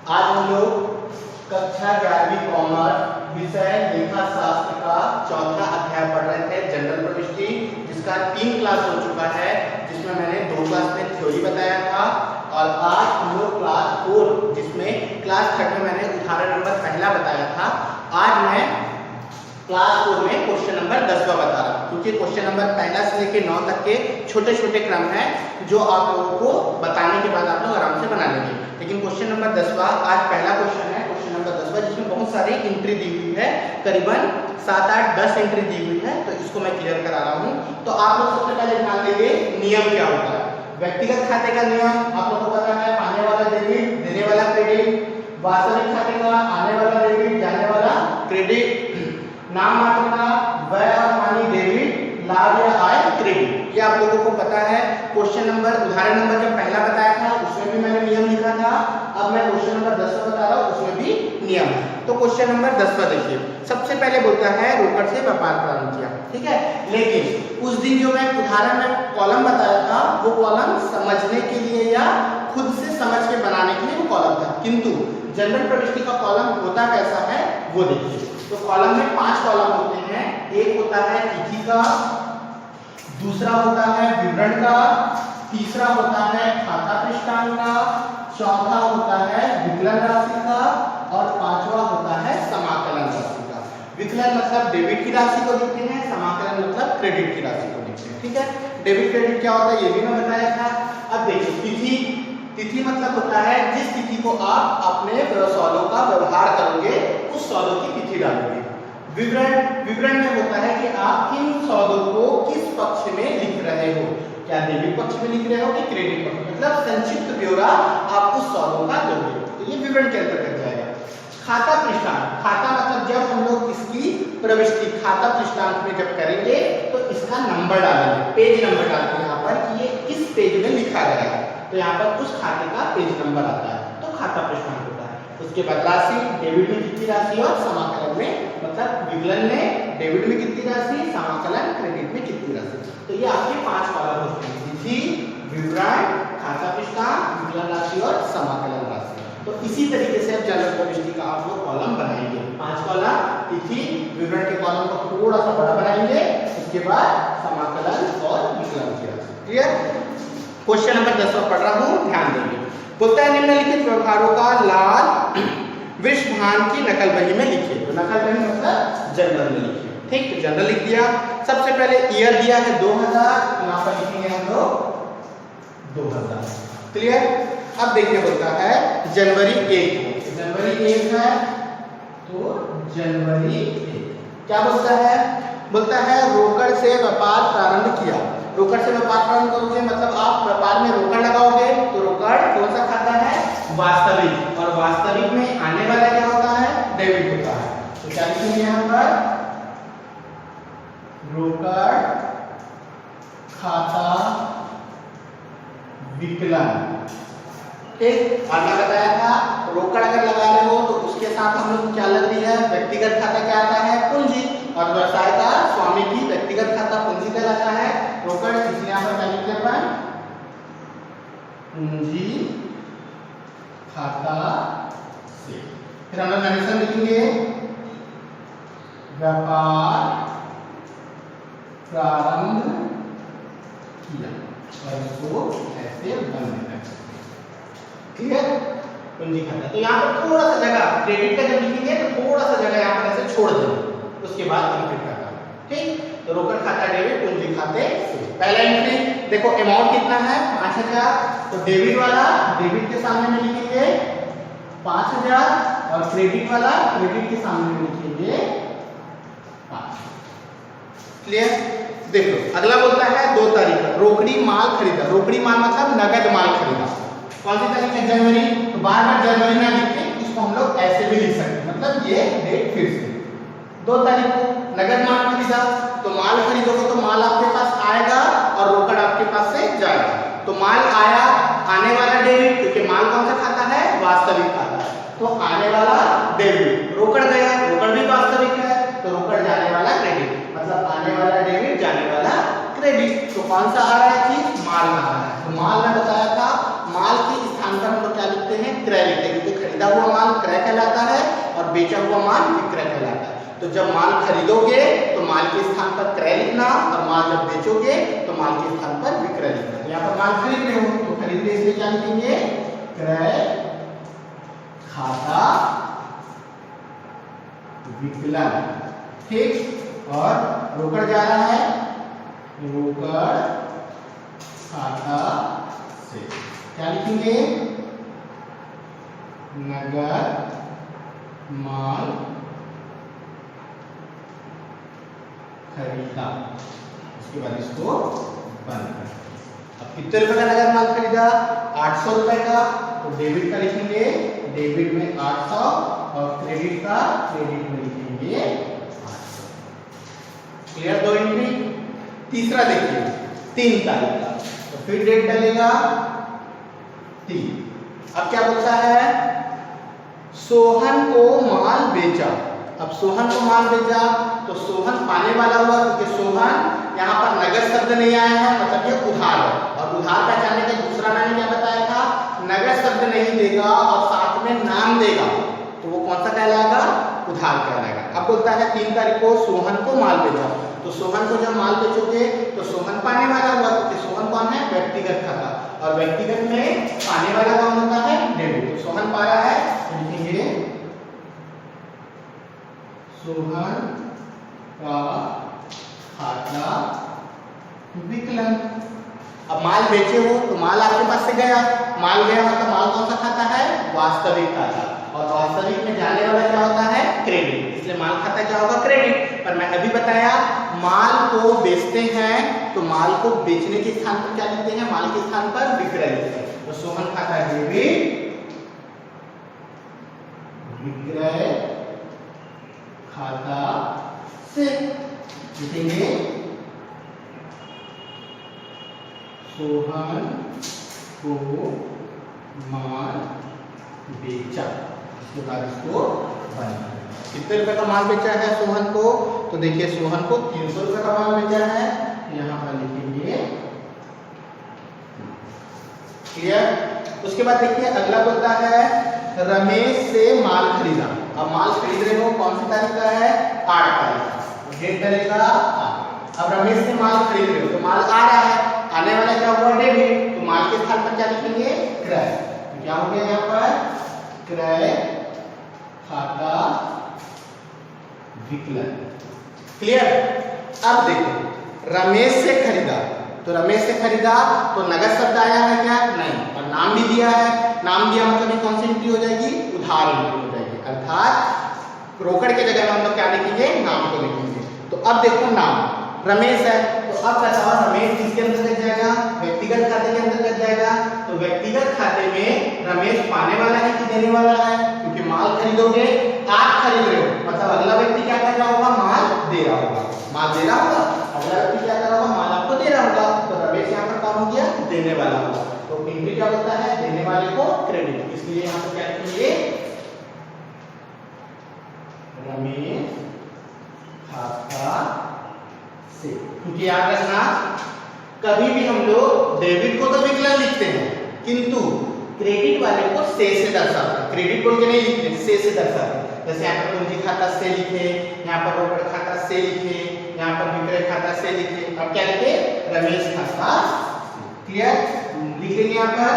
आज हम लोग कक्षा 11वीं कॉमर्स विषय लेखा शास्त्र का चौथा अध्याय पढ़ रहे थे, जनरल प्रविष्टि, जिसका 3 क्लास हो चुका है, जिसमें मैंने 2 क्लास में थ्योरी बताया था और आज हम लोग क्लास 4 जिसमें क्लास 3 में मैंने उदाहरण नंबर पहला बताया था। आज मैं क्लास 4 में क्वेश्चन नंबर 10वां बता रहा हूँ, क्योंकि क्वेश्चन नंबर 1 से लेकर 9 तक के छोटे छोटे क्रम हैं जो आप लोगों को बताने के बाद आप लोग आराम से बना लेंगे। लेकिन क्वेश्चन नंबर 10वां आज पहला क्वेश्चन है, क्वेश्चन नंबर 10वां, जिसमें बहुत सारी एंट्री दी हुई है, करीबन 7, 8, 10 एंट्री दी हुई है, तो इसको मैं क्लियर करा रहा हूँ। तो आप लोग सबसे पहले ध्यान देंगे नियम क्या होता है। व्यक्तिगत खाते का नियम आप लोगों को पता है, आने वाला डेबिट देने वाला क्रेडिट, वास्तविक खाते का आने वाला डेबिट जाने वाला क्रेडिट, नाम मात्र का व्यय और हानि डेबिट, लाभ या आय क्रेडिट, ये आप लोगों को पता है। क्वेश्चन नंबर उदाहरण नंबर जब पहला बताया था उसमें भी मैंने नियम लिखा था, अब मैं क्वेश्चन नंबर 10वां बता रहा हूँ, उसमें भी नियम है। तो क्वेश्चन नंबर 10वां देखिए, सबसे पहले बोलता है रोकड़ से व्यापार प्रारंभ किया, ठीक है। लेकिन उस दिन जो मैं उदाहरण में कॉलम बताया था वो कॉलम समझने के लिए या खुद से समझ के बनाने के लिए वो कॉलम था, किंतु जनरल प्रविष्टि का कॉलम होता कैसा है वो देखिए। तो कॉलम में 5 कॉलम होते हैं, एक होता है तिथि का, दूसरा होता है विवरण का, तीसरा होता है खाता पृष्ठांक का, चौथा होता है विकलन राशि का और 5वां होता है समाकलन राशि का। विकलन मतलब डेबिट की राशि को लिखते हैं, समाकलन मतलब क्रेडिट की राशि को लिखते हैं, ठीक है। डेबिट क्रेडिट क्या होता है ये भी मैं बताया था। अब देखिए तिथि, तिथि मतलब होता है जिस तिथि को आप अपने सौदों का व्यवहार करोगे उस सौदों की तिथि डालोगे। विवरण, विवरण में होता है कि आप इन सौदों को किस पक्ष में लिख रहे हो, क्या डेबिट पक्ष में लिख रहे हो कि क्रेडिट पक्ष, मतलब संक्षिप्त ब्यौरा आप उस सौदों का दोगे, तो ये विवरण के अंतर्गत जाएगा। खाता पृष्ठांक, खाता मतलब जब हम लोग इसकी प्रविष्टि खाता पृष्ठांक में जब करेंगे तो इसका नंबर डालेंगे, पेज नंबर डालते हैं यहाँ पर कि ये इस पेज में लिखा गया है, तो यहाँ पर उस खाते का पेज नंबर आता है, तो खाता पृष्ठांक होता है। उसके बाद राशि, डेबिट में कितनी राशि और समाकलन में, मतलब विकलन में डेबिट में कितनी राशि, समाकलन क्रेडिट में कितनी राशि, तो ये आपके 5 कॉलम होते हैं, तिथि, विवरण, खाता पृष्ठांक, विकलन राशि और समाकलन राशि। तो इसी तरीके से अब जनरल प्रविष्टि का आप लोग कॉलम बनाएंगे, 5 कॉलम, तिथि विवरण के कॉलम को थोड़ा सा बड़ा बनाएंगे, उसके बाद समाकलन और विकलन की राशि। क्लियर। क्वेश्चन नंबर 10वां पढ़ रहा हूँ, ध्यान देंगे। बोलता है निम्नलिखित व्यवहारों का लाल विषभान की नकल बही में लिखिए। तो नकल बही मतलब जनरल में लिखिए, ठीक। तो जनरल लिख दिया। सबसे पहले ईयर दिया है 2000, यहाँ पर लिखेंगे हम लोग 2000। क्लियर। अब देखिए बोलता है जनवरी 1, जनवरी 1 है तो जनवरी 1 क्या बोलता है, बोलता है रोकड़ से व्यापार प्रारंभ किया। रोकड़ से व्यापार प्रारंभ करोगे मतलब आप व्यापार में रोकड़ लगाओगे, तो रोकड़ कौन सा खाता है, वास्तविक, और वास्तविक में आने वाला क्या होता है, डेबिट होता है। तो क्या लिखेंगे यहाँ पर, रोकड़ खाता विकलन, ठीक। और मैं बताया था रोकड़ अगर लगा रहे हो तो उसके साथ हम लोग क्या लग रही है, व्यक्तिगत खाता क्या आता है, पूंजी, और व्यवसाय का स्वामी की व्यक्तिगत खाता पूंजी कहलाता है। रोकड़ इसलिए यहाँ पर क्या लिखते हैं, पूंजी खाता से, फिर हम लोग कंडीशन लिखेंगे व्यापार प्रारंभ किया, और इसको ऐसे बंद कर, ठीक है, पूंजी खाता। तो यहाँ पर थोड़ा सा जगह क्रेडिट का जब लिखेंगे तो थोड़ा सा जगह यहाँ पर ऐसे छोड़ देंगे, उसके बाद क्रेडिट खाता, ठीक। तो रोकड़ खाता डेबिट पूंजी खाते से। पहला एंट्री देखो, अमाउंट कितना है 5000, तो डेबिट वाला डेबिट के सामने में लिखेंगे 5000 और क्रेडिट वाला क्रेडिट के सामने में लिखेंगे 5। क्लियर। देखो अगला बोलता है 2 तारीख रोकड़ी माल खरीदा। रोकड़ी माल मतलब नगद माल खरीदा, कौन सी तारीख है, जनवरी, तो बार बार जनवरी ना लिख के इसको हम लोग ऐसे भी लिख सकते हैं, मतलब ये डेट फिर से 2 तारीख को नगद माल खरीदा। तो माल खरीदोगे तो माल आपके पास आएगा और रोकड़ आपके पास से जाएगा। तो माल आया, आने वाला डेबिट, क्योंकि माल कौन सा खाता है, वास्तविक खाता है, तो आने वाला डेबिट। रोकड़ गया, रोकड़ भी वास्तविक है, तो रोकड़ जाने वाला क्रेडिट, मतलब आने वाला डेबिट जाने वाला क्रेडिट। तो कौन सा आ रहा है कि माल आ रहा है, तो माल मैं बताया था, माल के स्थान पर हम लोग क्या लिखते लिखते हैं? क्रय लिखते हैं, क्योंकि खरीदा हुआ माल क्रय कहलाता है और बेचा हुआ माल विक्रय कहलाता है। तो जब माल खरीदोगे तो माल के स्थान पर क्रय लिखना, और माल जब बेचोगे तो माल के स्थान पर विक्रय लिखना। तो यहाँ पर माल खरीद रहे हो तो खरीद रहे इसलिए क्या लिखेंगे? क्रय खाता विकलन, ठीक। और रोकड़ जा रहा है, रोकड़ खाता से क्या लिखेंगे? नगद माल खरीदा। उसके बाद इसको बंद कर। अब कितने रुपए का नगद माल खरीदा? 800 रुपए का। तो डेबिट का लिखेंगे डेबिट में 800 और क्रेडिट का क्रेडिट में लिखेंगे 800। क्लियर? 2 एंट्री। तीसरा देखिए 3 तारीख का, तो फिर डेट डलेगा 3। अब क्या बोलता है? सोहन को माल बेचा। अब सोहन को माल बेचा तो सोहन पाने वाला हुआ, क्योंकि सोहन यहाँ पर नगद शब्द नहीं आया है, मतलब ये उधार है। और उधार पहचानने का दूसरा मैंने क्या बताया था? नगद शब्द नहीं देगा और साथ में नाम देगा तो वो कौन सा कहलाएगा? उधार कहलाएगा। अब बोलता है 3 तारीख को सोहन को माल बेचा। तो सोहन को जब माल बेचोगे तो सोहन पाने वाला हुआ, क्योंकि सोहन कौन है? व्यक्तिगत खाता, और व्यक्तिगत में पाने वाला कौन होता है? डेबिट। तो सोहन पा रहा है, लिखेंगे सोहन का खाता विकलन। अब माल बेचे हो तो माल आपके पास से गया, माल गया मतलब माल कौन सा खाता है? वास्तविक खाता, और वास्तविक में जाने वाला क्या होता है? क्रेडिट। इसलिए माल खाता क्या होगा? क्रेडिट। पर मैं अभी बताया माल को बेचते हैं तो माल को बेचने के स्थान पर क्या लिखते हैं? माल के स्थान पर विक्रय लिखते हैं। तो सोहन खाता डेबिट, विक्रय खाता से लिखेंगे सोहन को माल बेचा। इसके बाद इसको बंद। कितने रुपए का माल बेचा है सोहन को? तो देखिए सोहन को 300 रुपए का माल बेचा है, यहाँ पर लिखेंगे। क्लियर? उसके बाद देखिए अगला बोलता है रमेश से माल खरीदा। अब माल खरीद रहे हो, कौन सी तारीख का है? 8 तारीख का। डेट डलेगा 8। अब रमेश से माल खरीद रहे हो तो माल आ रहा है, आने वाला क्या हुआ? डेबिट। तो माल के स्थान पर क्या लिखेंगे? क्रय। तो क्या हो गया यहाँ पर? क्रय खाता विकलन। क्लियर? अब देखो रमेश से खरीदा, तो रमेश से खरीदा तो नगद शब्द आया है क्या? नहीं। और नाम भी दिया है, नाम दिया मतलब ये कौन सी एंट्री हो जाएगी? उधार एंट्री हो जाएगी। अर्थात रोकड़ के जगह में हम लोग क्या लिखेंगे? नाम को लिखेंगे। तो अब देखो नाम रमेश है, तो अब बताओ रमेश किसके अंतर्गत जाएगा? व्यक्तिगत खाते के अंतर्गत जाएगा। तो व्यक्तिगत खाते में रमेश पाने वाला है कि देने वाला है? क्योंकि माल खरीदोगे, आप खरीद रहे हो मतलब अगला व्यक्ति क्या कर रहा होगा? माल दे रहा होगा। माल दे रहा होगा, अगला व्यक्ति क्या कर रहा होगा? माल आपको दे रहा होगा। तो रमेश यहाँ पर कौन हो गया? देने वाला होगा। तो एंट्री क्या होता है? देने वाले को क्रेडिट। इसलिए यहाँ पर क्या लिखेंगे? रमेश खाता से। क्योंकि याद रखना कभी भी हम लोग डेबिट को तो विकलन लिखते हैं, किंतु क्रेडिट वाले को से दर्शाते हैं। क्रेडिट बोल के नहीं लिखते, से दर्शाते हैं। जैसे यहाँ पर पूंजी खाता से लिखे, यहाँ पर रोकड़ खाता से लिखे, यहाँ पर विक्रय खाता से लिखे। अब क्या लिखे? रमेश खाता। क्लियर? लिखेंगे यहाँ पर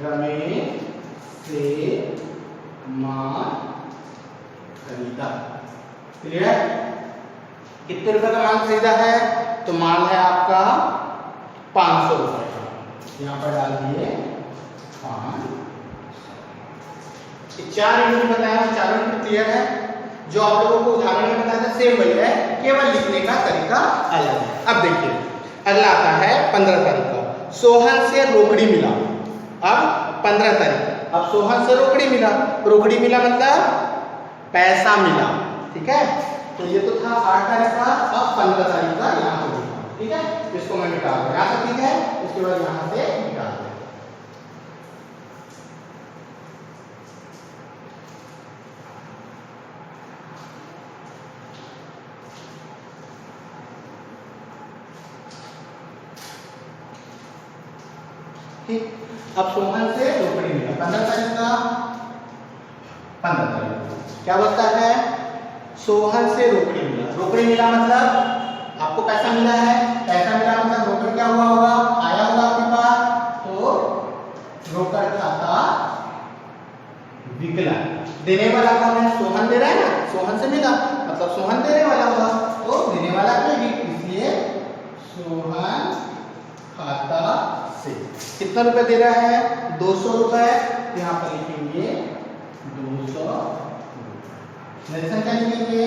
रमेश से माल खरीदा। क्लियर? कितने रुपए का माल खरीदा है? तो माल है आपका 500 रुपए का, यहाँ पर डाल दिए 500। 4 यूनिट बताया, चारों यूनिट क्लियर है। जो आप लोगों को उदाहरण में बताया था सेम वही है, केवल लिखने का तरीका अलग है। अब देखिए अगला आता है 15 तारीख का। सोहन से रोकड़ी मिला। अब 15 तारीख, अब सोहन से रोकड़ी मिला। रोकड़ी मिला मतलब पैसा मिला। ठीक है? तो ये तो था 8 तारीख का, अब 15 तारीख का यहाँ पे लिखा। ठीक है? इसको मैं मिटा दूं, यहाँ तक ठीक है। उसके बाद यहाँ से मिटा दूं। ठीक। अब सोहन से रोकड़ी मिला 15 तारीख का, 15 तारीख क्या बोलता है, सोहन से रोकड़ी मिला। रोकड़ी मिला मतलब आपको पैसा मिला है, पैसा मिला मतलब रोकड़ क्या हुआ होगा, आया होगा आपके पास, तो रोकड़ खाता विकला। देने वाला कौन है, सोहन दे रहा है ना, सोहन से मिला मतलब सोहन देने वाला होगा, तो देने वाला क्रेडिट, इसलिए सोहन खाता से कितना रुपए दे रहा है, 200 रुपए। यहाँ पर लिखेंगे 200। नरेशन क्या लिखेंगे,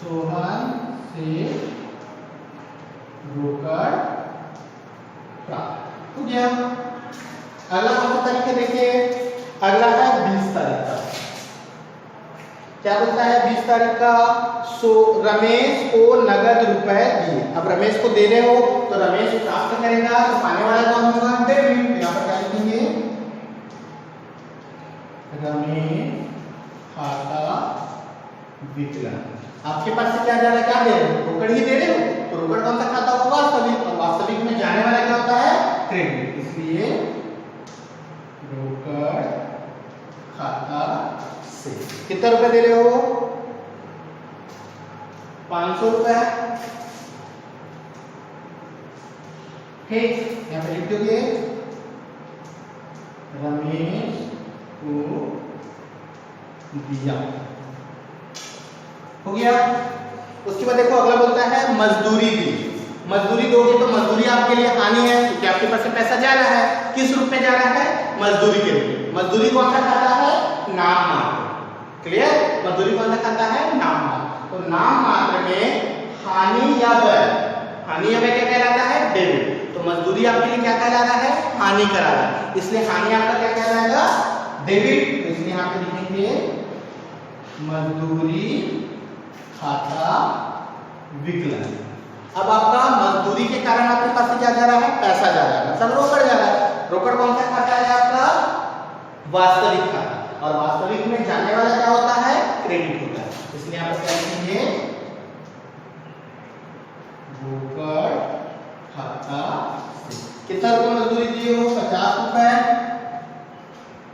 सोहन से रोकड़ प्राप्त हो गया। अगला कौन सा तारीख है देखिए, अगला है 20 तारीख का। क्या बोलता है 20 तारीख का, रमेश को नगद रुपए दिए। अब रमेश को दे रहे हो तो रमेश प्राप्त करेगा, तो पाने वाला कौन होगा, डेबिट। यहाँ पर क्या लिखेंगे, रमेश खाता विकला। आपके पास से क्या जा रहा है, क्या दे रहे हो, रोकड़ ही दे रहे हो, तो रोकड़ कौन सा खाता होगा, वास्तविक, और वास्तविक में जाने वाला क्या होता है, क्रेडिट, इसलिए रोकड़ खाता से कितना रुपए दे रहे हो, 500 रुपए। ठीक, यहाँ पे लिख दोगे रमेश को दिया, हो गया। उसके बाद देखो अगला बोलता है मजदूरी दी। मजदूरी दोगे तो मजदूरी आपके लिए हानि है, क्योंकि आपके पास से पैसा जा रहा है, किस रूप में जा रहा है, मजदूरी के लिए। मजदूरी कौन सा खाता है, नाम मात्र। क्लियर, मजदूरी कौन सा खाता है, नाम मात्र। तो नाम मात्र में हानि या व्यय, हानि या व्यय क्या कहलाता है, डेबिट। तो मजदूरी आपके लिए क्या कहलाता है, हानि करा रहा है, इसलिए हानि आपका क्या कहलाएगा, डेबिट। इसलिए यहाँ पे लिखेंगे मजदूरी खाता विकलन। अब आपका मजदूरी के कारण आपके पास से क्या जा रहा है, पैसा जा रहा है, मतलब रोकड़ जा रहा है। रोकड़ कौन सा खाता है आपका, वास्तविक खाता, और वास्तविक में जाने वाला क्या होता है, क्रेडिट होता है, इसलिए यहाँ पर क्या लिखेंगे, रोकड़ खाता से। कितना रुपए मजदूरी दिए हो, 50 रुपए।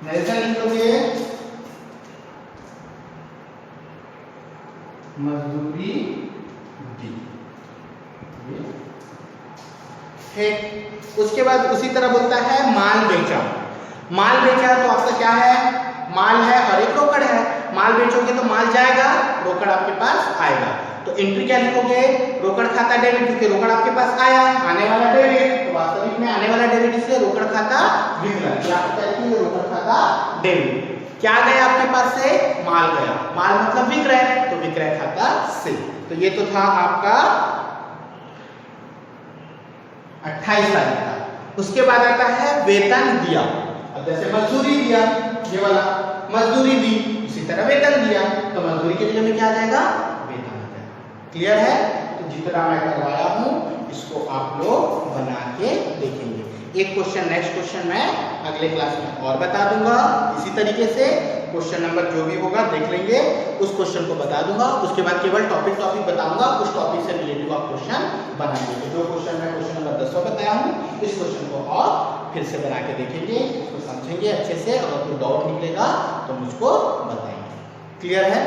नरेशन लिख लोगे, मजदूरी दी। ठीक, उसके बाद उसी तरह बोलता है माल बेचा। माल बेचा तो आपका क्या है, माल है और एक रोकड़ है। माल बेचोगे तो माल जाएगा, रोकड़ आपके पास आएगा। तो एंट्री क्या लिखोगे, रोकड़ खाता डेबिट, क्योंकि रोकड़ आपके पास आया, आने वाला डेबिट, तो वास्तविक में आने वाला डेबिट, इसलिए रोकड़ खाता विकलन। क्या लिखेंगे, रोकड़ खाता डेबिट। क्या गया आपके पास से, माल गया, माल मतलब विक्रय, तो विक्रय खाता से। तो ये तो था आपका 28 तारीख का। उसके बाद आता है वेतन दिया। अब जैसे मजदूरी दिया, ये वाला मजदूरी दी, इसी तरह वेतन दिया, तो मजदूरी के लिए में क्या आ जाएगा, वेतन आ जाएगा। क्लियर है, तो जितना मैं करवाया हूं इसको आप लोग बना के देखेंगे। एक क्वेश्चन, नेक्स्ट क्वेश्चन मैं अगले क्लास में और बता दूंगा, इसी तरीके से क्वेश्चन नंबर जो भी होगा देख लेंगे, उस क्वेश्चन को बता दूंगा। उसके बाद केवल टॉपिक बताऊंगा, उस टॉपिक से रिलेटिव आप क्वेश्चन बनाएंगे। तो जो क्वेश्चन मैं क्वेश्चन नंबर 10 बताया हूँ, इस क्वेश्चन को और फिर से बना के देखेंगे, इसको समझेंगे अच्छे से, अगर कोई डाउट निकलेगा तो मुझको बताएंगे। क्लियर है।